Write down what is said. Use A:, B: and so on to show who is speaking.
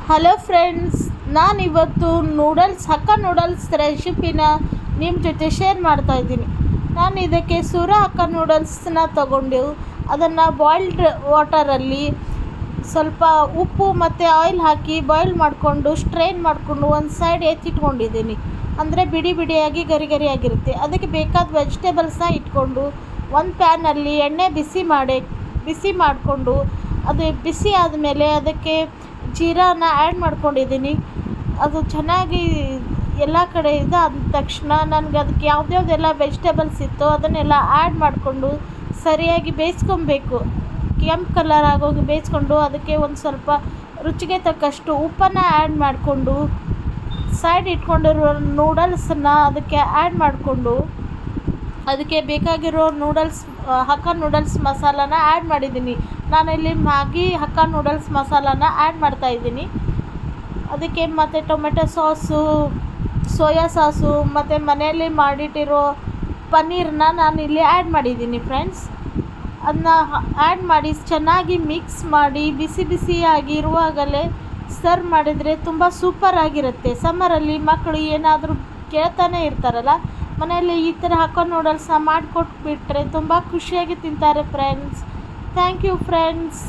A: Hello friends, ನಾನಿವತ್ತು Hakka noodles ರೆಸಿಪಿನ ನಿಮ್ಮ ಜೊತೆ ಶೇರ್ ಮಾಡ್ತಾಯಿದ್ದೀನಿ. ನಾನು ಇದಕ್ಕೆ ಸೂರ ಹಕ್ಕ ನೂಡಲ್ಸ್ನ ತಗೊಂಡು ಅದನ್ನು ಬಾಯ್ಲ್ಡ್ ವಾಟರಲ್ಲಿ ಸ್ವಲ್ಪ ಉಪ್ಪು ಮತ್ತು ಆಯಿಲ್ ಹಾಕಿ ಬಾಯ್ಲ್ ಮಾಡಿಕೊಂಡು ಸ್ಟ್ರೈನ್ ಮಾಡಿಕೊಂಡು ಒಂದು ಸೈಡ್ ಎತ್ತಿಟ್ಕೊಂಡಿದ್ದೀನಿ. ಅಂದರೆ ಬಿಡಿ ಬಿಡಿಯಾಗಿ ಗರಿ ಗರಿಯಾಗಿರುತ್ತೆ. ಅದಕ್ಕೆ ಬೇಕಾದ ವೆಜಿಟೇಬಲ್ಸ್ನ ಇಟ್ಕೊಂಡು ಒಂದು ಪ್ಯಾನಲ್ಲಿ ಎಣ್ಣೆ ಬಿಸಿ ಮಾಡಿಕೊಂಡು ಅದು ಬಿಸಿ ಆದಮೇಲೆ ಅದಕ್ಕೆ ಜೀರಾನ ಆ್ಯಡ್ ಮಾಡ್ಕೊಂಡಿದ್ದೀನಿ. ಅದು ಚೆನ್ನಾಗಿ ಎಲ್ಲ ಕಡೆ ಇದಾದ ತಕ್ಷಣ ನನಗೆ ಅದಕ್ಕೆ ಯಾವುದ್ಯಾವುದೆಲ್ಲ ವೆಜಿಟೇಬಲ್ಸ್ ಇತ್ತೋ ಅದನ್ನೆಲ್ಲ ಆ್ಯಡ್ ಮಾಡಿಕೊಂಡು ಸರಿಯಾಗಿ ಬೇಯಿಸ್ಕೊಬೇಕು. ಕೆಂಪು ಕಲರ್ ಆಗೋಗಿ ಬೇಯಿಸ್ಕೊಂಡು ಅದಕ್ಕೆ ಒಂದು ಸ್ವಲ್ಪ ರುಚಿಗೆ ತಕ್ಕಷ್ಟು ಉಪ್ಪನ್ನು ಆ್ಯಡ್ ಮಾಡಿಕೊಂಡು ಸೈಡ್ ಇಟ್ಕೊಂಡಿರೋ ನೂಡಲ್ಸನ್ನು ಅದಕ್ಕೆ ಆ್ಯಡ್ ಮಾಡಿಕೊಂಡು ಅದಕ್ಕೆ ಬೇಕಾಗಿರೋ ಹಕ್ಕ ನೂಡಲ್ಸ್ ಮಸಾಲಾನ ಆ್ಯಡ್ ಮಾಡಿದ್ದೀನಿ. ನಾನಿಲ್ಲಿ ಮ್ಯಾಗಿ ಹಕ್ಕ ನೂಡಲ್ಸ್ ಮಸಾಲಾನ ಆ್ಯಡ್ ಮಾಡ್ತಾಯಿದ್ದೀನಿ. ಅದಕ್ಕೆ ಮತ್ತು ಟೊಮೆಟೊ ಸಾಸು, ಸೋಯಾ ಸಾಸು ಮತ್ತು ಮನೆಯಲ್ಲಿ ಮಾಡಿಟ್ಟಿರೋ ಪನ್ನೀರನ್ನ ನಾನಿಲ್ಲಿ ಆ್ಯಡ್ ಮಾಡಿದ್ದೀನಿ ಫ್ರೆಂಡ್ಸ್. ಅದನ್ನ ಆ್ಯಡ್ ಮಾಡಿ ಚೆನ್ನಾಗಿ ಮಿಕ್ಸ್ ಮಾಡಿ ಬಿಸಿ ಬಿಸಿಯಾಗಿರುವಾಗಲೇ ಸರ್ವ್ ಮಾಡಿದರೆ ತುಂಬ ಸೂಪರಾಗಿರುತ್ತೆ. ಸಮ್ಮರಲ್ಲಿ ಮಕ್ಕಳು ಏನಾದರೂ ಕೇಳ್ತಾನೆ ಇರ್ತಾರಲ್ಲ, ಮನೆಯಲ್ಲಿ ಈ ಥರ ಹಕ್ಕ ನೂಡಲ್ಸ್ನ ಮಾಡಿಕೊಟ್ಬಿಟ್ರೆ ತುಂಬ ಖುಷಿಯಾಗಿ ತಿಂತಾರೆ ಫ್ರೆಂಡ್ಸ್. Thank you friends.